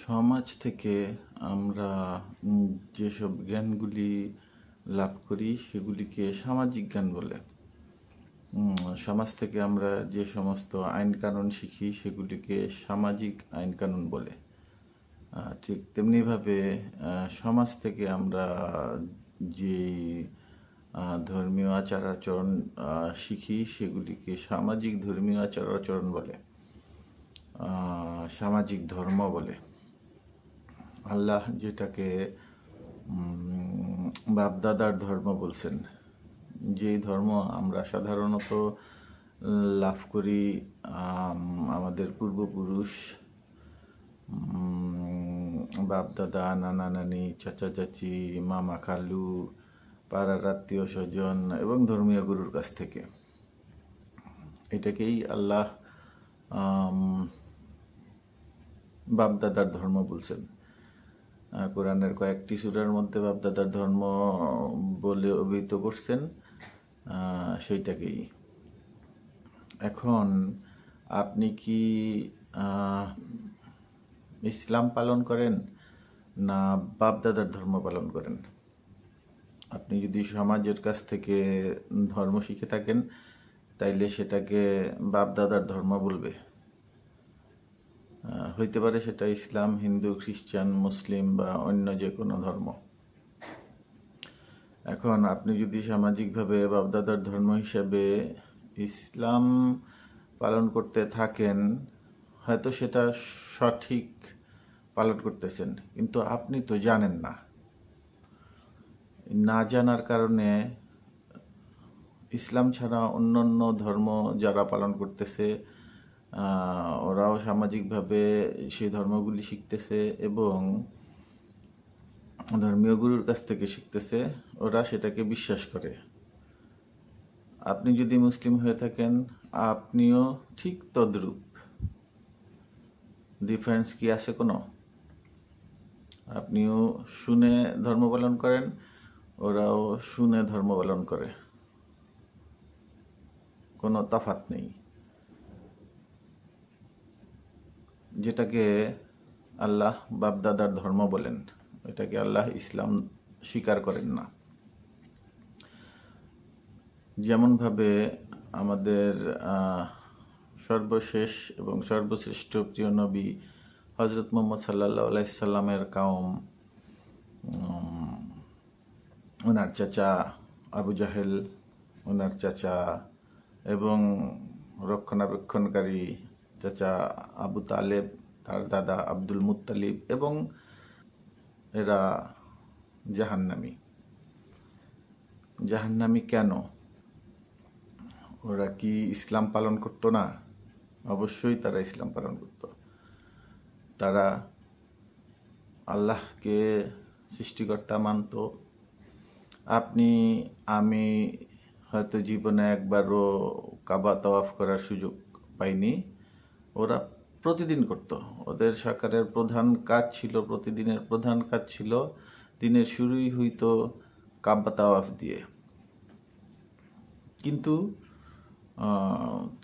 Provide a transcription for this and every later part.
সমাজ থেকে আমরা যেসব জ্ঞানগুলি লাভ করি সেগুলিকে সামাজিক জ্ঞান বলে। সমাজ থেকে আমরা যে সমস্ত আইন কানুন শিখি সেগুলিকে সামাজিক আইন কানুন বলে। ঠিক তেমনিভাবে সমাজ থেকে আমরা যে ধর্মীয় আচার আচরণ শিখি সেগুলিকে সামাজিক ধর্মীয় আচার আচরণ বলে, সামাজিক ধর্ম বলে। আল্লাহ যেটাকে বাপদাদার ধর্ম বলছেন, যেই ধর্ম আমরা সাধারণত লাভ করি আমাদের পূর্বপুরুষ, বাপদাদা, নানা নানি, চাচা চাচি, মামা খালু, পাড়ার আত্মীয় স্বজন এবং ধর্মীয় গুরুর কাছ থেকে। এটাকেই আল্লাহ বাপদাদার ধর্ম বলছেন। কোরআনের কয়েকটি সূরার মধ্যে বাপদাদার ধর্ম বলে অভিহিত করছেন সেইটাকেই। এখন আপনি কি ইসলাম পালন করেন না বাপদাদার ধর্ম পালন করেন? আপনি যদি সমাজের কাছ থেকে ধর্ম শিখে থাকেন তাইলে সেটাকে বাপদাদার ধর্ম বলবে। হইতে পারে সেটা ইসলাম, হিন্দু, খ্রিস্টান, মুসলিম বা অন্য যে কোনো ধর্ম। এখন আপনি যদি সামাজিকভাবে বাপদাদার ধর্ম হিসাবে ইসলাম পালন করতে থাকেন, হয়তো সেটা সঠিক পালন করতেছেন, কিন্তু আপনি তো জানেন না। না জানার কারণে ইসলাম ছাড়া অন্যান্য ধর্ম যারা পালন করতেছে ওরাও সামাজিকভাবে সেই ধর্মগুলি শিখতেছে এবং ধর্মীয় গুরুর কাছ থেকে শিখতেছে, ওরা সেটাকে বিশ্বাস করে। আপনি যদি মুসলিম হয়ে থাকেন আপনিও ঠিক তদ্রূপ। ডিফারেন্স কি আছে কোনো? আপনিও শুনে ধর্ম পালন করেন, ওরাও শুনে ধর্ম পালন করে, কোনো তফাৎ নেই। যেটাকে আল্লাহ বাপদাদার ধর্ম বলেন, এটাকে আল্লাহ ইসলাম স্বীকার করেন না। যেমনভাবে আমাদের সর্বশেষ এবং সর্বশ্রেষ্ঠ প্রিয় নবী হজরত মুহাম্মদ সাল্লাল্লাহু আলাইহি সাল্লামের কাওম, ওনার চাচা আবু জাহেল, ওনার চাচা এবং রক্ষণাবেক্ষণকারী চাচা আবু তালেব, তার দাদা আব্দুল মুত্তালিব, এবং এরা জাহান্নামী কেন? ওরা কি ইসলাম পালন করতো না? অবশ্যই তারা ইসলাম পালন করত। তারা আল্লাহকে সৃষ্টিকর্তা মানত। আপনি আমি হয়তো জীবনে একবারও কাবা তাওয়াফ করার সুযোগ পাইনি, ওরা প্রতিদিন করত। ওদের সরকারের প্রধান কাজ ছিল, প্রতিদিনের প্রধান কাজ ছিল, দিনের শুরুই হইতো কাবা তাওয়াফ দিয়ে। কিন্তু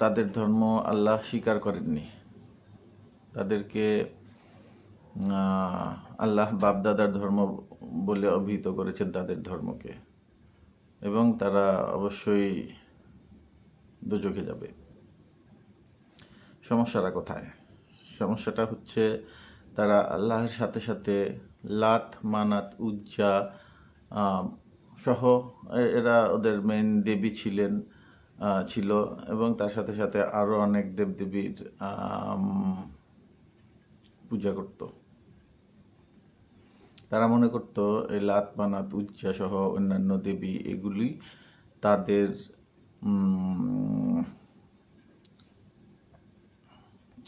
তাদের ধর্ম আল্লাহ স্বীকার করেননি। তাদেরকে আল্লাহ বাপদাদার ধর্ম বলে অভিহিত করেছেন তাদের ধর্মকে, এবং তারা অবশ্যই দোজখে যাবে। সমস্যাটা কোথায়? সমস্যাটা হচ্ছে তারা আল্লাহর সাথে সাথে লাত, মানাত, উজ্জা সহ এরা ওদের মেইন দেবী ছিল, এবং তার সাথে সাথে আরো অনেক দেবদেবীর পূজা করত। তারা মনে করত এই লাত, মানাত, উজ্জা সহ অন্যান্য দেবী এগুলি তাদের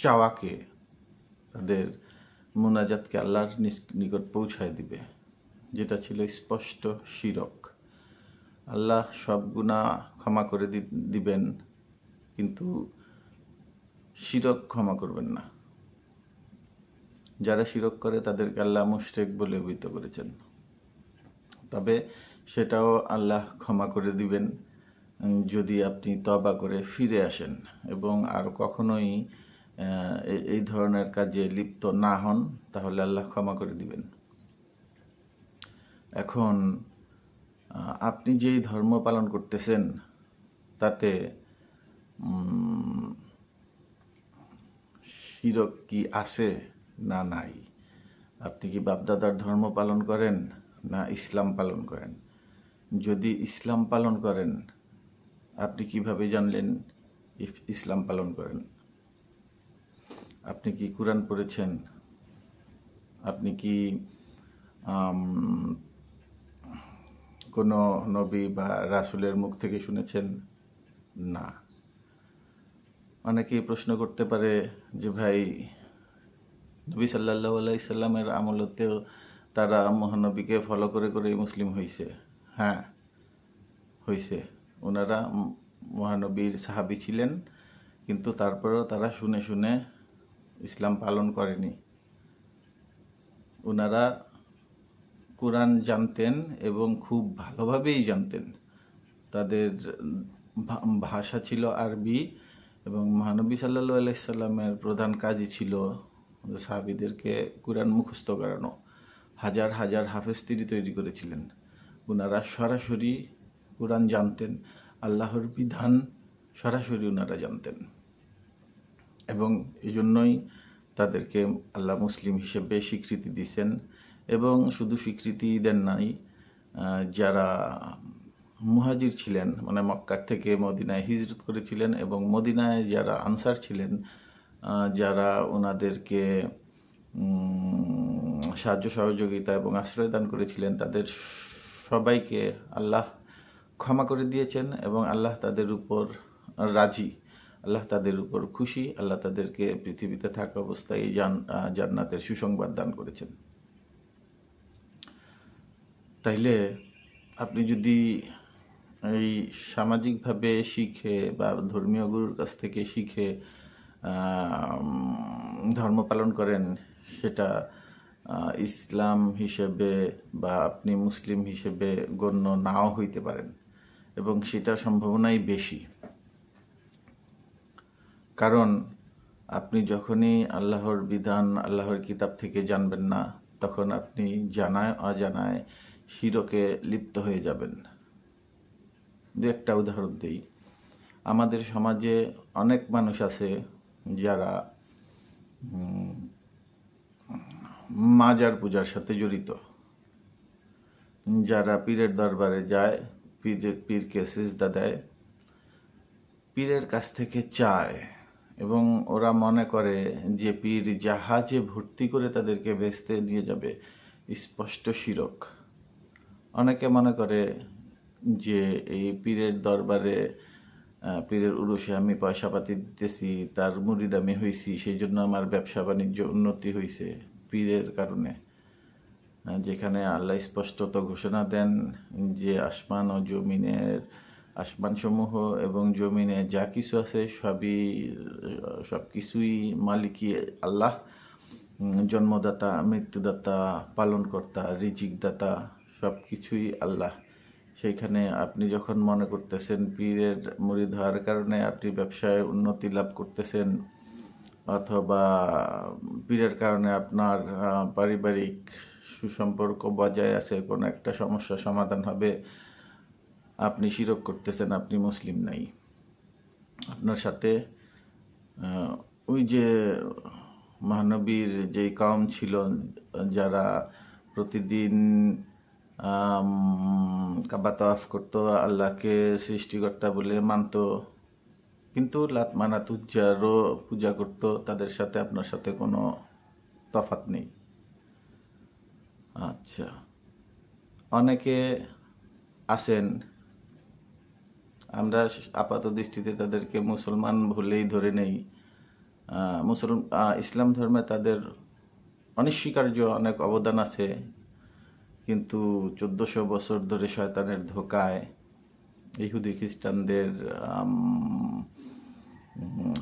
চাওয়াকে, তাদের মুনাজাতকে আল্লাহর নিকট পৌঁছায় দিবে, যেটা ছিল স্পষ্ট শিরক। আল্লাহ সব গুনাহ ক্ষমা করে দিবেন, কিন্তু শিরক ক্ষমা করবেন না। যারা শিরক করে তাদেরকে আল্লাহ মুশরিক বলে অভিহিত করেছেন। তবে সেটাও আল্লাহ ক্ষমা করে দিবেন যদি আপনি তওবা করে ফিরে আসেন এবং আর কখনোই এই ধরনের কাজে লিপ্ত না হন, তাহলে আল্লাহ ক্ষমা করে দিবেন। এখন আপনি যেই ধর্ম পালন করতেছেন তাতে শিরক কি আছে না নাই? আপনি কি বাপদাদার ধর্ম পালন করেন না ইসলাম পালন করেন? যদি ইসলাম পালন করেন, আপনি কিভাবে জানলেন ইসলাম পালন করেন? আপনি কি কুরআন পড়েছেন? আপনি কি কোনো নবী বা রাসূলের মুখ থেকে শুনেছেন? না। অনেকেই প্রশ্ন করতে পারে যে ভাই, নবী সাল্লাল্লাহু আলাইহি সাল্লামের আমলতেও তারা মহানবীকে ফলো করে করেই মুসলিম হয়েছে। হ্যাঁ, হয়েছে। ওনারা মহানবীর সাহাবী ছিলেন, কিন্তু তারপরেও তারা শুনে শুনে ইসলাম পালন করেনি। ওনারা কোরআন জানতেন এবং খুব ভালোভাবেই জানতেন। তাদের ভাষা ছিল আরবি, এবং মহানবী সাল্লাল্লাহু আলাইহি সাল্লামের প্রধান কাজই ছিল সাহাবীদেরকে কোরআন মুখস্থ করানো। হাজার হাজার হাফেজ তিনি তৈরি করেছিলেন। ওনারা সরাসরি কোরআন জানতেন, আল্লাহর বিধান সরাসরি ওনারা জানতেন, এবং এই জন্যই তাদেরকে আল্লাহ মুসলিম হিসেবে স্বীকৃতি দিয়েছেন। এবং শুধু স্বীকৃতি দেন নাই, যারা মুহাজির ছিলেন, মানে মক্কার থেকে মদিনায় হিজরত করেছিলেন, এবং মদিনায় যারা আনসার ছিলেন, যারা ওনাদেরকে সাহায্য সহযোগিতা এবং আশ্রয় দান করেছিলেন, তাদের সবাইকে আল্লাহ ক্ষমা করে দিয়েছেন, এবং আল্লাহ তাদের উপর রাজি, আল্লাহ তাদের উপর খুশি, আল্লাহ তাদেরকে পৃথিবীতে থাকা অবস্থায় জান্নাতের সুসংবাদ দান করেছেন। তাইলে আপনি যদি এই সামাজিকভাবে শিখে বা ধর্মীয় গুরুর কাছ থেকে শিখে ধর্ম পালন করেন, সেটা ইসলাম হিসেবে বা আপনি মুসলিম হিসেবে গণ্য নাও হইতে পারেন, এবং সেটার সম্ভাবনাই বেশি। কারণ আপনি যখনই আল্লাহর বিধান, আল্লাহর কিতাব থেকে জানবেন না, তখন আপনি জানায় অজানায় শিরকে লিপ্ত হয়ে যাবেন। দু একটা উদাহরণ দিই। আমাদের সমাজে অনেক মানুষ আছে যারা মাজার পূজার সাথে জড়িত, যারা পীরের দরবারে যায়, পীরকে সিজদা দেয়, পীরের কাছ থেকে চায়, এবং ওরা মনে করে যে পীর জাহাজে ভর্তি করে তাদেরকে বেচতে নিয়ে যাবে। স্পষ্ট শিরক। অনেকে মনে করে যে এই পীরের দরবারে, পীরের উরুষে আমি পয়সা পাতি দিতেছি, তার মুরিদ আমি হইছি, সেই জন্য আমার ব্যবসা বাণিজ্য উন্নতি হয়েছে পীরের কারণে। যেখানে আল্লাহ স্পষ্টত ঘোষণা দেন যে আসমান ও জমিনের, আসমানসমূহ এবং জমিনে যা কিছু আছে সব কিছুই মালিকই আল্লাহ, জন্মদাতা, মৃত্যুদাতা, পালনকর্তা, রিজিকদাতা, সব কিছুই আল্লাহ। সেইখানে আপনি যখন মনে করতেছেন পীরের মুরিদ হওয়ার কারণে আপনি ব্যবসায় উন্নতি লাভ করতেছেন, অথবা পীরের কারণে আপনার পারিবারিক সুসম্পর্ক বজায় আছে, কোনো একটা সমস্যা সমাধান হবে, আপনি শিরক করতেছেন, আপনি মুসলিম নাই। আপনার সাথে ওই যে মহানবীর যে কওম ছিল, যারা প্রতিদিন কাবা তাওয়াফ করতো, আল্লাহকে সৃষ্টিকর্তা বলে মানত, কিন্তু লাত মানাত উজ্জারও পূজা করতো, তাদের সাথে আপনার সাথে কোনো তফাৎ নেই। আচ্ছা, অনেকে আছেন, আমরা আপাত দৃষ্টিতে তাদেরকে মুসলমান বলেই ধরে নেই। ইসলাম ধর্মে তাদের অনস্বীকার্য অনেক অবদান আছে, কিন্তু 1400 বছর ধরে শয়তানের ধোকায়, ইহুদি খ্রিস্টানদের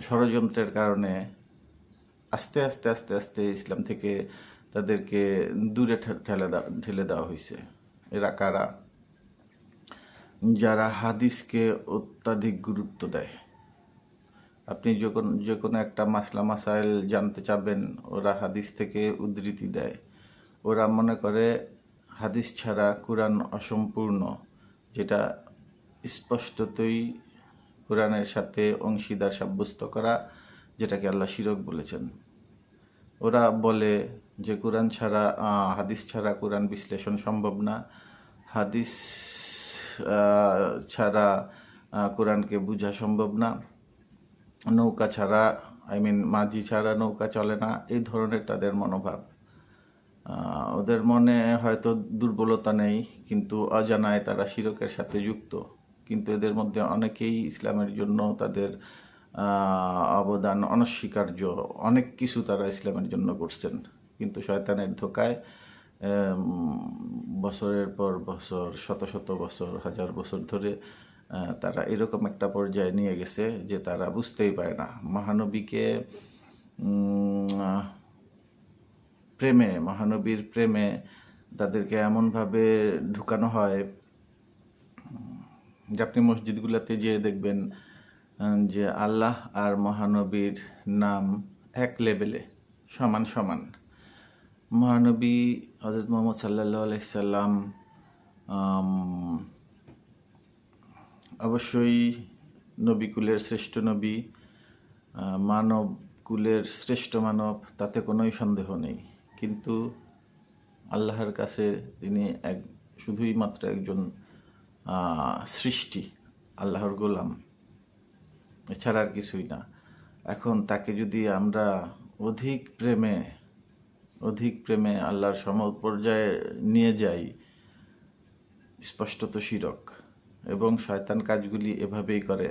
ষড়যন্ত্রের কারণে আস্তে আস্তে আস্তে আস্তে ইসলাম থেকে তাদেরকে দূরে ঠেলে দেওয়া হয়েছে। এরা কারা? যারা হাদিসকে অত্যাধিক গুরুত্ব দেয়। আপনি যখন যে কোনো একটা মাসলা মাসাইল জানতে চাবেন, ওরা হাদিস থেকে উদ্ধৃতি দেয়। ওরা মনে করে হাদিস ছাড়া কোরআন অসম্পূর্ণ, যেটা স্পষ্টতই কোরআনের সাথে অংশীদার সাব্যস্ত করা, যেটাকে আল্লাহ শিরক বলেছেন। ওরা বলে যে কোরআন ছাড়া হাদিস ছাড়া কোরআন বিশ্লেষণ সম্ভব না, হাদিস ছাড়া কোরআনকে বোঝা সম্ভব না, নৌকা ছাড়া মাঝি ছাড়া নৌকা চলে না, এই ধরনের তাদের মনোভাব। ওদের মনে হয়তো দুর্বলতা নেই, কিন্তু অজানায় তারা শিরকের সাথে যুক্ত। কিন্তু এদের মধ্যে অনেকেই ইসলামের জন্য তাদের অবদান অনস্বীকার্য, অনেক কিছু তারা ইসলামের জন্য করছেন, কিন্তু শয়তানের ধোকায় বছরের পর বছর, শত শত বছর, হাজার বছর ধরে তারা এরকম একটা পর্যায়ে নিয়ে গেছে যে তারা বুঝতেই পারে না মহানবীকে মহানবীর প্রেমে তাদেরকে এমনভাবে ঢুকানো হয় যে আপনি মসজিদগুলোতে যেয়ে দেখবেন যে আল্লাহ আর মহানবীর নাম এক লেভেলে, সমান সমান। মহানবী হযরত মুহাম্মদ সাল্লাল্লাহু আলাইহি সাল্লাম অবশ্যই নবীকুলের শ্রেষ্ঠ নবী, মানব কুলের শ্রেষ্ঠ মানব, তাতে কোনোই সন্দেহ নেই। কিন্তু আল্লাহর কাছে তিনি শুধুই মাত্র একজন সৃষ্টি, আল্লাহর গোলাম, এছাড়া আর কিছুই না। এখন তাকে যদি আমরা অধিক প্রেমে আল্লাহর সমপর্যায়ে নিয়ে যাই, স্পষ্টত শিরক। এবং শয়তান কাজগুলি এভাবেই করে।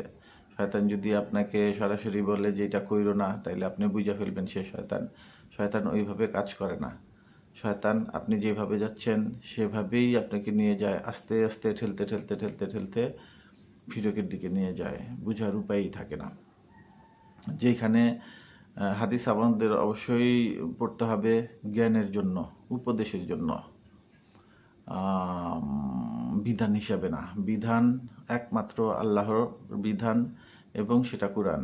শয়তান যদি আপনাকে সরাসরি বলে যে এটা কইরো না, তাইলে আপনি বুঝে ফেলবেন সে শয়তান। শয়তান ওইভাবে কাজ করে না। শয়তান আপনি যেভাবে যাচ্ছেন সেভাবেই আপনাকে নিয়ে যায়, আস্তে আস্তে ঠেলতে শিরকের দিকে নিয়ে যায়, বুঝার উপায়ই থাকে না। যেখানে হাদিস আমাদের অবশ্যই পড়তে হবে জ্ঞানের জন্য, উপদেশের জন্য, বিধান হিসাবে না। বিধান একমাত্র আল্লাহর বিধান, এবং সেটা কোরআন।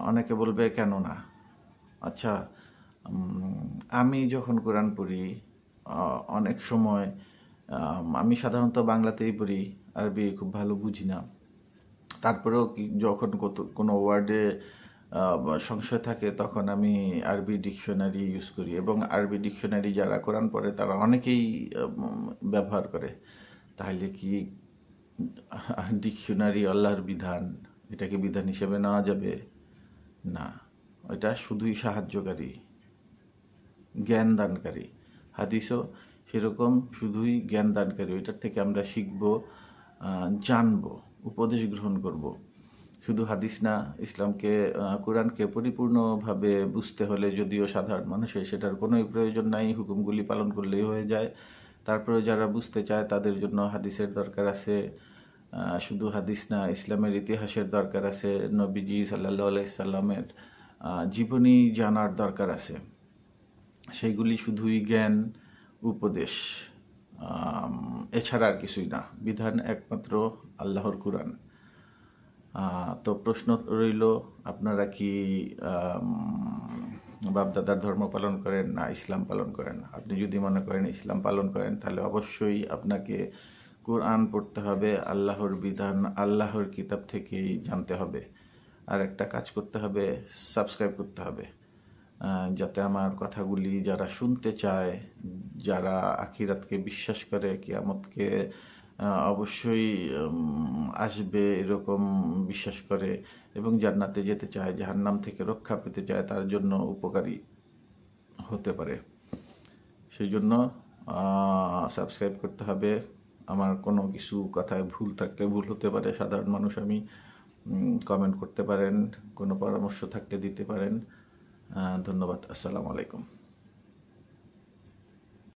অনেকে বলবে কেন না? আচ্ছা, আমি যখন কোরআন পড়ি অনেক সময় আমি সাধারণত বাংলাতেই পড়ি, আরবি খুব ভালো বুঝি না। তারপরেও যখন কোনো ওয়ার্ডে সংশয় থাকে তখন আমি আরবি ডিকশনারি ইউজ করি, এবং আরবি ডিকশনারি যারা কোরআন পড়ে তারা অনেকেই ব্যবহার করে। তাহলে কি ডিকশনারি আল্লাহর বিধান, এটাকে বিধান হিসেবে নেওয়া যাবে না? এটা শুধুই সাহায্যকারী, জ্ঞান দানকারী। হাদিসও সেরকম শুধুই জ্ঞান দানকারী। এটার থেকে আমরা শিখব, জানব, উপদেশ গ্রহণ করব। শুধু হাদিস না, ইসলামকে, কোরআনকে পরিপূর্ণভাবে বুঝতে হলে যদিও সাধারণ মানুষের সেটার কোনোই প্রয়োজন নাই, হুকুমগুলি পালন করলেই হয়ে যায়। তারপরে যারা বুঝতে চায় তাদের জন্য হাদিসের দরকার আছে। শুধু হাদিস না, ইসলামের ইতিহাসের দরকার আছে, নবীজি সাল্লাল্লাহু আলাইহি সাল্লামের জীবনী জানার দরকার আছে। সেইগুলি শুধুই জ্ঞান, উপদেশ, এছাড়া আর কিছুই না। বিধান একমাত্র আল্লাহর কোরআন। তো প্রশ্ন রইল, আপনারা কি বাপদাদার ধর্ম পালন করেন না ইসলাম পালন করেন? আপনি যদি মনে করেন ইসলাম পালন করেন, তাহলে অবশ্যই আপনাকে কোরআন পড়তে হবে, আল্লাহর বিধান আল্লাহর কিতাব থেকেই জানতে হবে। আর একটা কাজ করতে হবে, সাবস্ক্রাইব করতে হবে, যাতে আমার কথাগুলি যারা শুনতে চায়, যারা আখিরাতকে বিশ্বাস করে, কিয়ামতকে অবশ্যই আসবে এরকম বিশ্বাস করে, এবং জান্নাতে যেতে চায়, জাহান্নাম থেকে রক্ষা পেতে চায়, তার জন্য উপকারী হতে পারে। সেই জন্য সাবস্ক্রাইব করতে হবে। আমার কোনো কিছু কথায় ভুল থাকলে, ভুল হতে পারে, সাধারণ মানুষ আমি, কমেন্ট করতে পারেন, কোনো পরামর্শ থাকলে দিতে পারেন। ধন্যবাদ। আসসালামু আলাইকুম।